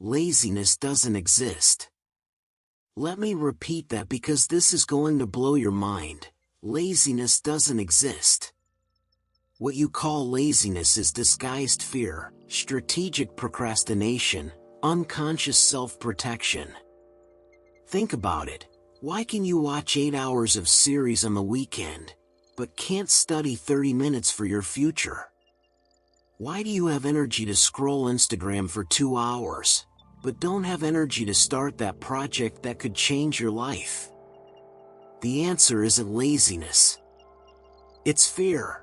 Laziness doesn't exist. Let me repeat that because this is going to blow your mind. Laziness doesn't exist. What you call laziness is disguised fear, strategic procrastination, unconscious self-protection. Think about it. Why can you watch 8 hours of series on the weekend, but can't study 30 minutes for your future? Why do you have energy to scroll Instagram for 2 hours, but don't have energy to start that project that could change your life? The answer isn't laziness. It's fear.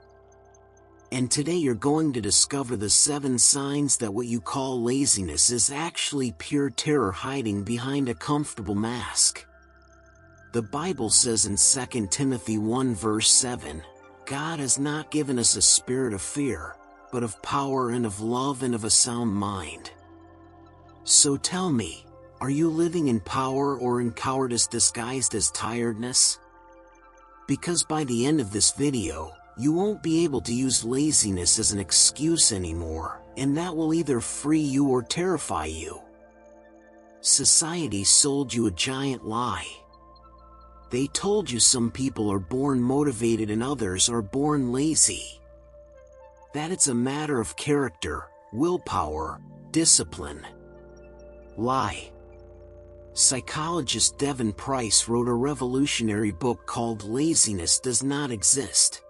And today you're going to discover the 7 signs that what you call laziness is actually pure terror hiding behind a comfortable mask. The Bible says in 2 Timothy 1 verse 7, God has not given us a spirit of fear, but of power and of love and of a sound mind. So tell me, are you living in power or in cowardice disguised as tiredness? Because by the end of this video, you won't be able to use laziness as an excuse anymore, and that will either free you or terrify you. Society sold you a giant lie. They told you some people are born motivated and others are born lazy. That it's a matter of character, willpower, discipline. Lie. Psychologist Devin Price wrote a revolutionary book called Laziness Does Not Exist.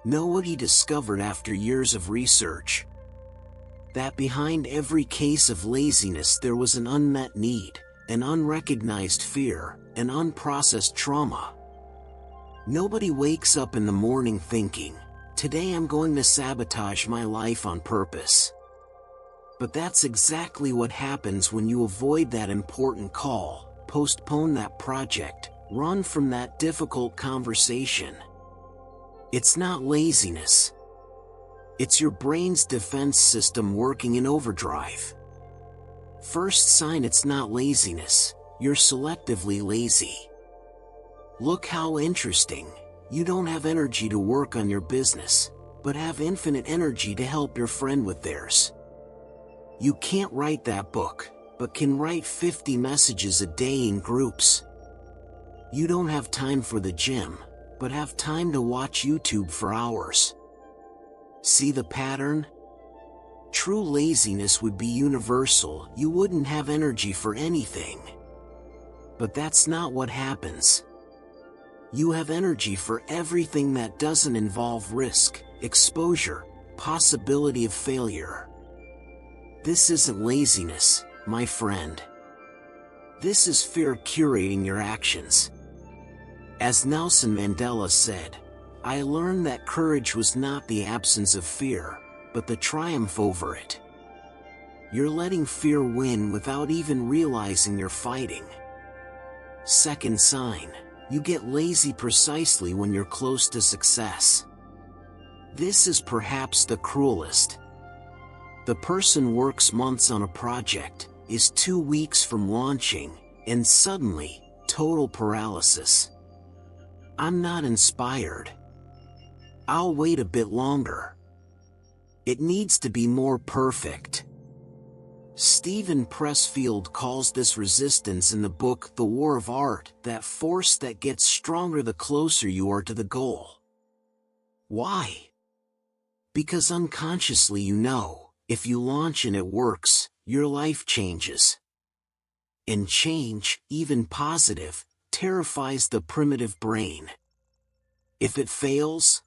Know what he discovered after years of research? That behind every case of laziness there was an unmet need, an unrecognized fear, an unprocessed trauma. Nobody wakes up in the morning thinking, today I'm going to sabotage my life on purpose. But that's exactly what happens when you avoid that important call, postpone that project, run from that difficult conversation. It's not laziness. It's your brain's defense system working in overdrive. First sign it's not laziness, you're selectively lazy. Look how interesting. You don't have energy to work on your business, but have infinite energy to help your friend with theirs. You can't write that book, but can write 50 messages a day in groups. You don't have time for the gym, but have time to watch YouTube for hours. See the pattern? True laziness would be universal. You wouldn't have energy for anything. But that's not what happens. You have energy for everything that doesn't involve risk, exposure, possibility of failure. This isn't laziness, my friend. This is fear curating your actions. As Nelson Mandela said, I learned that courage was not the absence of fear, but the triumph over it. You're letting fear win without even realizing you're fighting. Second sign, you get lazy precisely when you're close to success. This is perhaps the cruelest. The person works months on a project, is 2 weeks from launching, and suddenly, total paralysis. I'm not inspired. I'll wait a bit longer. It needs to be more perfect. Stephen Pressfield calls this resistance in the book The War of Art, that force that gets stronger the closer you are to the goal. Why? Because unconsciously you know, if you launch and it works, your life changes. And change, even positive, terrifies the primitive brain. If it fails,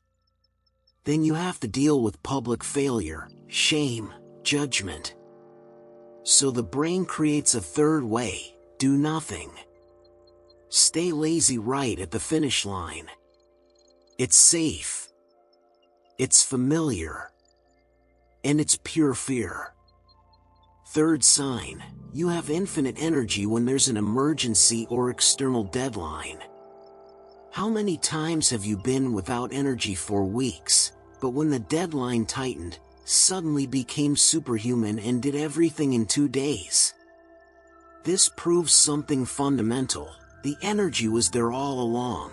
then you have to deal with public failure, shame, judgment. So the brain creates a third way: do nothing. Stay lazy right at the finish line. It's safe. It's familiar. And it's pure fear. Third sign, you have infinite energy when there's an emergency or external deadline. How many times have you been without energy for weeks, but when the deadline tightened, suddenly became superhuman and did everything in 2 days? This proves something fundamental: the energy was there all along.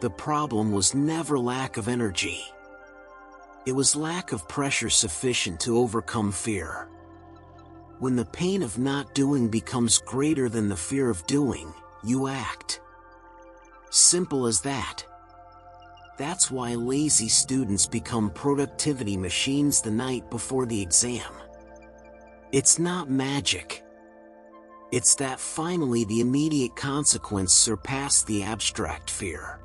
The problem was never lack of energy. It was lack of pressure sufficient to overcome fear. When the pain of not doing becomes greater than the fear of doing, you act. Simple as that. That's why lazy students become productivity machines the night before the exam. It's not magic. It's that finally the immediate consequence surpassed the abstract fear.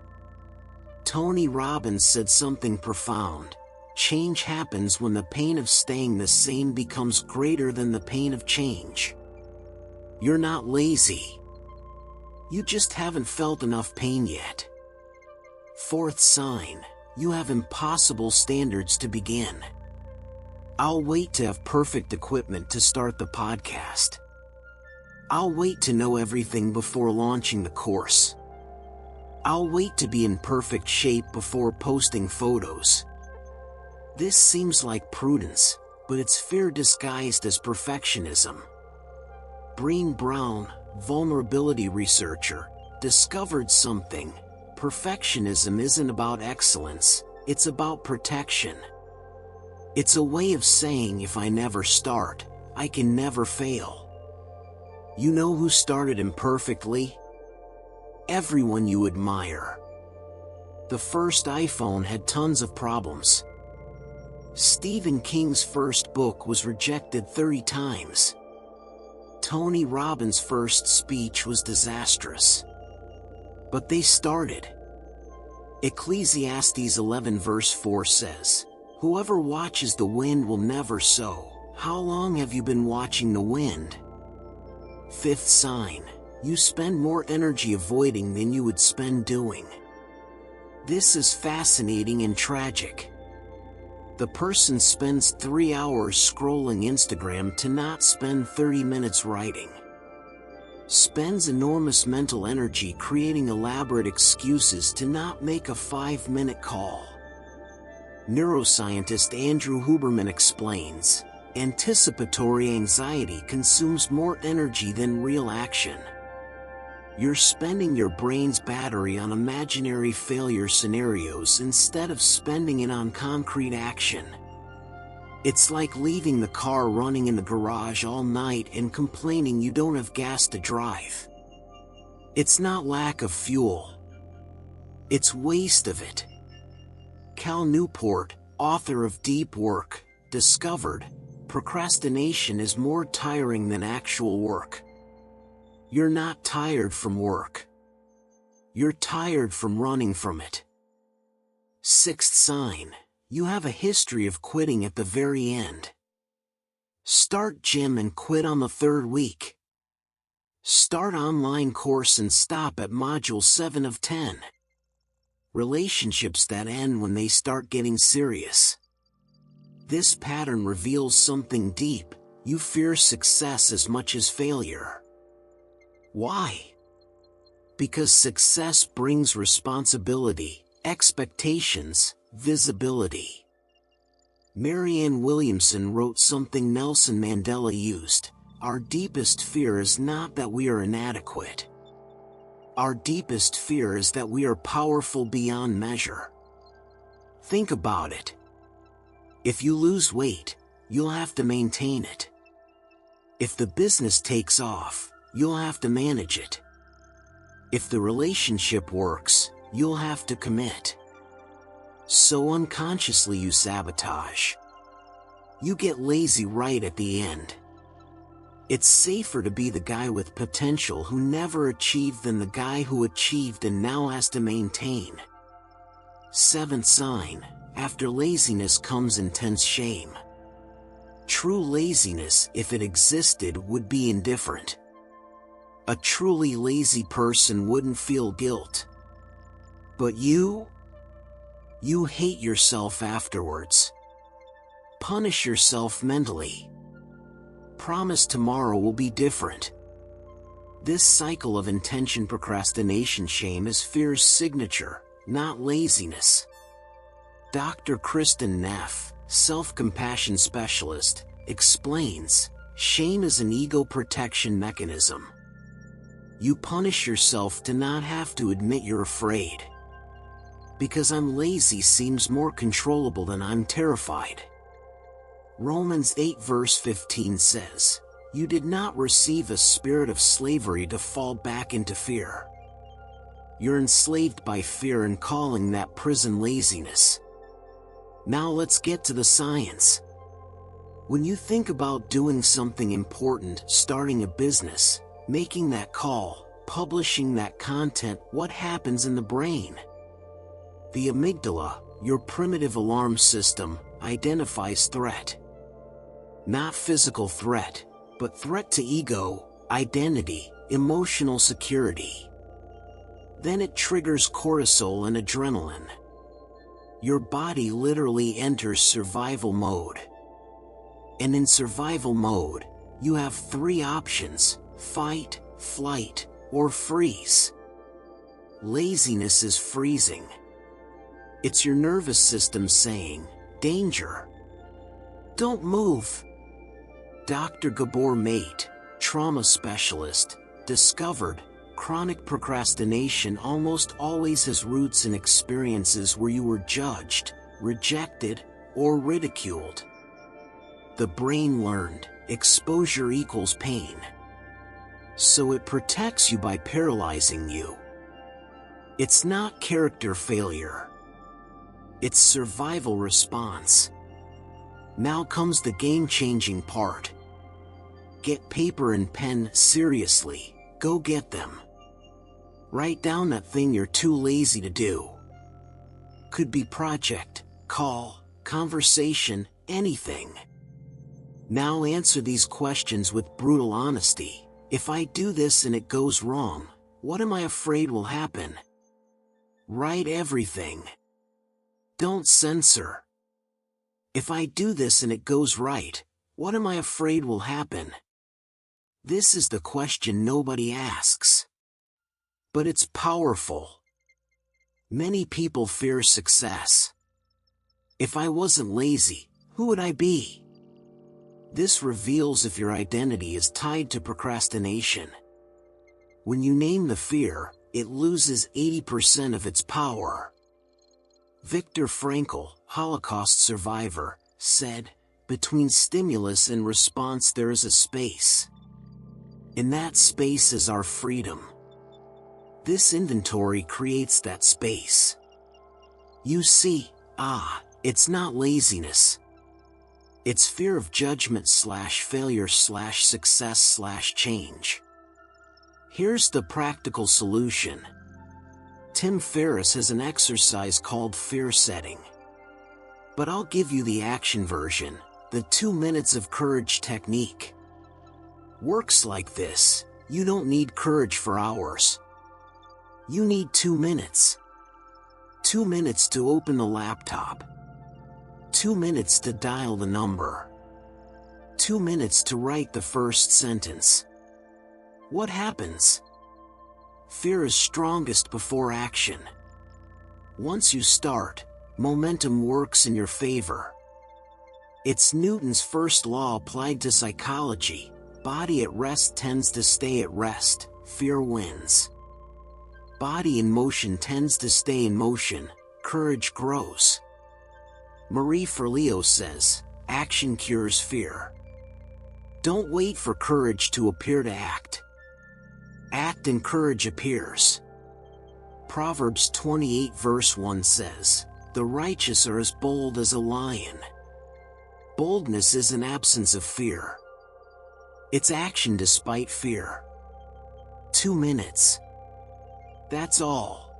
Tony Robbins said something profound. Change happens when the pain of staying the same becomes greater than the pain of change. You're not lazy. You just haven't felt enough pain yet. Fourth sign, you have impossible standards to begin. I'll wait to have perfect equipment to start the podcast. I'll wait to know everything before launching the course. I'll wait to be in perfect shape before posting photos. This seems like prudence, but it's fear disguised as perfectionism. Brené Brown, vulnerability researcher, discovered something. Perfectionism isn't about excellence, it's about protection. It's a way of saying if I never start, I can never fail. You know who started imperfectly? Everyone you admire. The first iPhone had tons of problems. Stephen King's first book was rejected 30 times. Tony Robbins' first speech was disastrous. But they started. Ecclesiastes 11 verse 4 says, "Whoever watches the wind will never sow." How long have you been watching the wind? Fifth sign, you spend more energy avoiding than you would spend doing. This is fascinating and tragic. The person spends 3 hours scrolling Instagram to not spend 30 minutes writing. Spends enormous mental energy creating elaborate excuses to not make a 5-minute call. Neuroscientist Andrew Huberman explains, anticipatory anxiety consumes more energy than real action. You're spending your brain's battery on imaginary failure scenarios instead of spending it on concrete action. It's like leaving the car running in the garage all night and complaining you don't have gas to drive. It's not lack of fuel. It's waste of it. Cal Newport, author of Deep Work, discovered, procrastination is more tiring than actual work. You're not tired from work. You're tired from running from it. Sixth sign, you have a history of quitting at the very end. Start gym and quit on the 3rd week. Start online course and stop at module 7 of 10. Relationships that end when they start getting serious. This pattern reveals something deep. You fear success as much as failure. Why? Because success brings responsibility, expectations, visibility. Marianne Williamson wrote something Nelson Mandela used. Our deepest fear is not that we are inadequate. Our deepest fear is that we are powerful beyond measure. Think about it. If you lose weight, you'll have to maintain it. If the business takes off, you'll have to manage it. If the relationship works, you'll have to commit. So unconsciously you sabotage. You get lazy right at the end. It's safer to be the guy with potential who never achieved than the guy who achieved and now has to maintain. Seventh sign, after laziness comes intense shame. True laziness, if it existed, would be indifferent. A truly lazy person wouldn't feel guilt. But you hate yourself afterwards. Punish yourself mentally. Promise tomorrow will be different. This cycle of intention procrastination shame is fear's signature, not laziness. Dr. Kristen Neff, self-compassion specialist, explains, shame is an ego protection mechanism. You punish yourself to not have to admit you're afraid. Because I'm lazy seems more controllable than I'm terrified. Romans 8 verse 15 says, You did not receive a spirit of slavery to fall back into fear. You're enslaved by fear and calling that prison laziness. Now let's get to the science. When you think about doing something important, starting a business, making that call, publishing that content, what happens in the brain? The amygdala, your primitive alarm system, identifies threat. Not physical threat, but threat to ego, identity, emotional security. Then it triggers cortisol and adrenaline. Your body literally enters survival mode. And in survival mode, you have three options: fight, flight, or freeze. Laziness is freezing. It's your nervous system saying, danger. Don't move. Dr. Gabor Mate, trauma specialist, discovered chronic procrastination almost always has roots in experiences where you were judged, rejected, or ridiculed. The brain learned exposure equals pain. So it protects you by paralyzing you. It's not character failure. It's survival response. Now comes the game-changing part. Get paper and pen, seriously, go get them. Write down that thing you're too lazy to do. Could be project, call, conversation, anything. Now answer these questions with brutal honesty. If I do this and it goes wrong, what am I afraid will happen? Write everything. Don't censor. If I do this and it goes right, what am I afraid will happen? This is the question nobody asks. But it's powerful. Many people fear success. If I wasn't lazy, who would I be? This reveals if your identity is tied to procrastination. When you name the fear, it loses 80% of its power. Viktor Frankl, Holocaust survivor, said, "Between stimulus and response there is a space. In that space is our freedom." This inventory creates that space. You see, it's not laziness. It's fear of judgment/failure/success/change. Here's the practical solution. Tim Ferriss has an exercise called fear setting. But I'll give you the action version, the 2 minutes of courage technique. Works like this: you don't need courage for hours. You need 2 minutes. 2 minutes to open the laptop. 2 minutes to dial the number. 2 minutes to write the first sentence. What happens? Fear is strongest before action. Once you start, momentum works in your favor. It's Newton's first law applied to psychology. Body at rest tends to stay at rest, fear wins. Body in motion tends to stay in motion, courage grows. Marie Forleo says, action cures fear. Don't wait for courage to appear to act. Act and courage appears. Proverbs 28 verse 1 says, "The righteous are as bold as a lion." Boldness is an absence of fear. It's action despite fear. 2 minutes. That's all.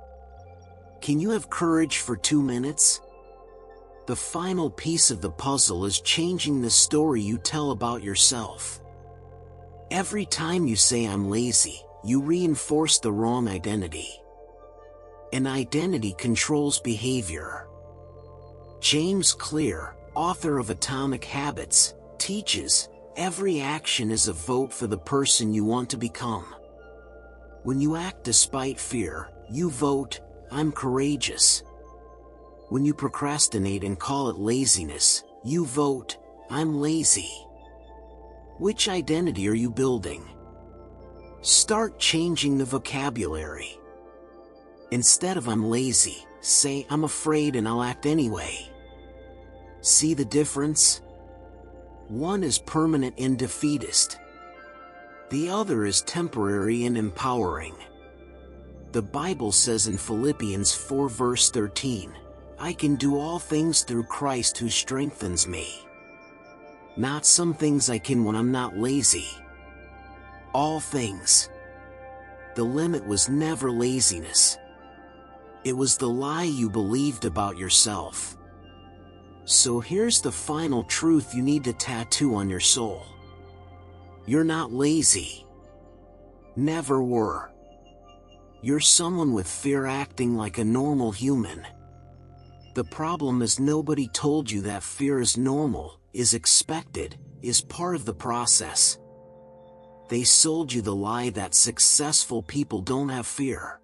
Can you have courage for 2 minutes? The final piece of the puzzle is changing the story you tell about yourself. Every time you say "I'm lazy," you reinforce the wrong identity. An identity controls behavior. James Clear, author of Atomic Habits, teaches, every action is a vote for the person you want to become. When you act despite fear, you vote, "I'm courageous." When you procrastinate and call it laziness, you vote, "I'm lazy." Which identity are you building? Start changing the vocabulary. Instead of "I'm lazy," say "I'm afraid and I'll act anyway." See the difference? One is permanent and defeatist. The other is temporary and empowering. The Bible says in Philippians 4 verse 13, "I can do all things through Christ who strengthens me." Not some things I can when I'm not lazy. All things. The limit was never laziness. It was the lie you believed about yourself. So here's the final truth you need to tattoo on your soul. You're not lazy. Never were. You're someone with fear acting like a normal human. The problem is nobody told you that fear is normal, is expected, is part of the process. They sold you the lie that successful people don't have fear.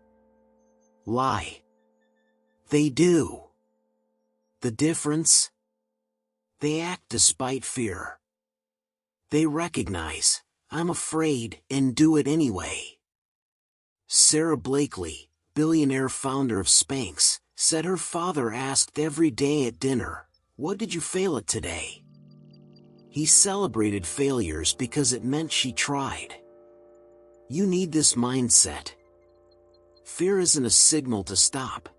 Lie. They do. The difference? They act despite fear. They recognize, "I'm afraid," and do it anyway. Sarah Blakely, billionaire founder of Spanx, said her father asked every day at dinner, "What did you fail at today?" He celebrated failures because it meant she tried. You need this mindset. Fear isn't a signal to stop.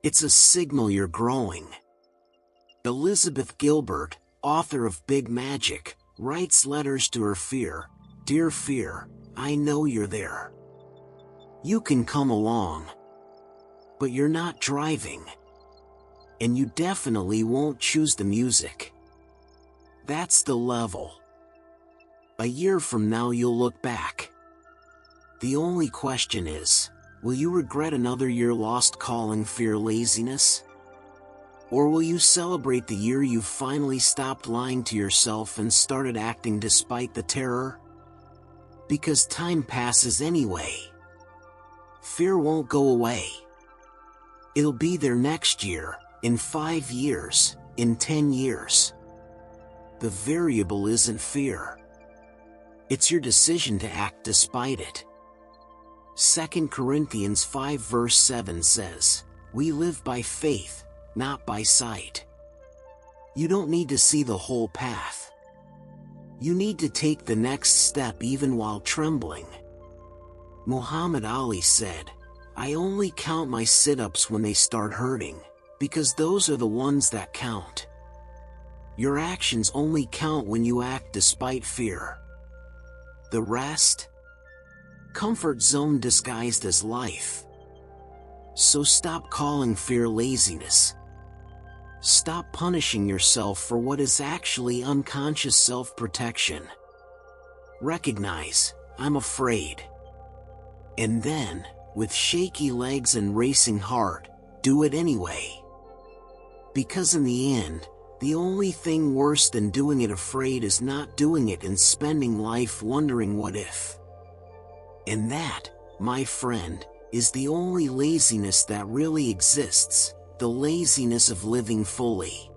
It's a signal you're growing. Elizabeth Gilbert, author of Big Magic, writes letters to her fear. "Dear fear, I know you're there. You can come along. But you're not driving. And you definitely won't choose the music." That's the level. A year from now you'll look back. The only question is, will you regret another year lost calling fear laziness? Or will you celebrate the year you finally stopped lying to yourself and started acting despite the terror? Because time passes anyway. Fear won't go away. It'll be there next year, in 5 years, in 10 years. The variable isn't fear. It's your decision to act despite it. 2 Corinthians 5 verse 7 says, "We live by faith, not by sight." You don't need to see the whole path. You need to take the next step even while trembling. Muhammad Ali said, "I only count my sit-ups when they start hurting, because those are the ones that count." Your actions only count when you act despite fear. The rest? Comfort zone disguised as life. So stop calling fear laziness. Stop punishing yourself for what is actually unconscious self-protection. Recognize, "I'm afraid." And then, with shaky legs and racing heart, do it anyway. Because in the end, the only thing worse than doing it afraid is not doing it and spending life wondering what if. And that, my friend, is the only laziness that really exists, the laziness of living fully.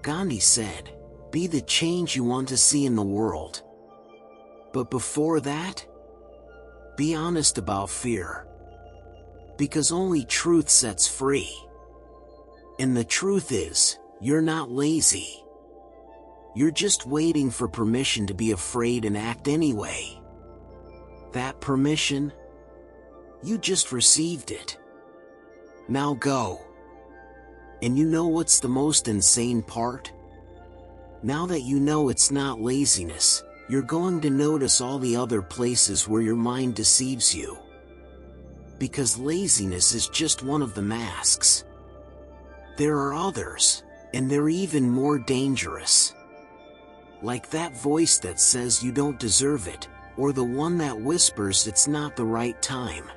Gandhi said, "Be the change you want to see in the world." But before that, be honest about fear. Because only truth sets free. And the truth is, you're not lazy. You're just waiting for permission to be afraid and act anyway. That permission? You just received it. Now go. And you know what's the most insane part? Now that you know it's not laziness, you're going to notice all the other places where your mind deceives you. Because laziness is just one of the masks. There are others. And they're even more dangerous. Like that voice that says you don't deserve it, or the one that whispers it's not the right time.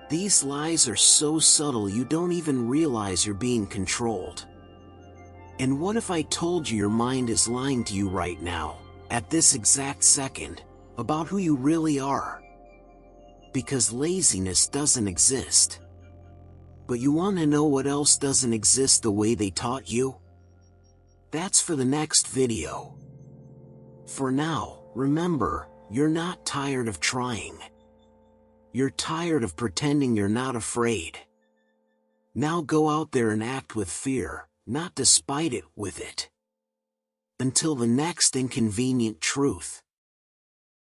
These lies are so subtle you don't even realize you're being controlled. And what if I told you your mind is lying to you right now, at this exact second, about who you really are? Because laziness doesn't exist. But you want to know what else doesn't exist the way they taught you? That's for the next video. For now, remember, you're not tired of trying. You're tired of pretending you're not afraid. Now go out there and act with fear, not despite it, with it. Until the next inconvenient truth.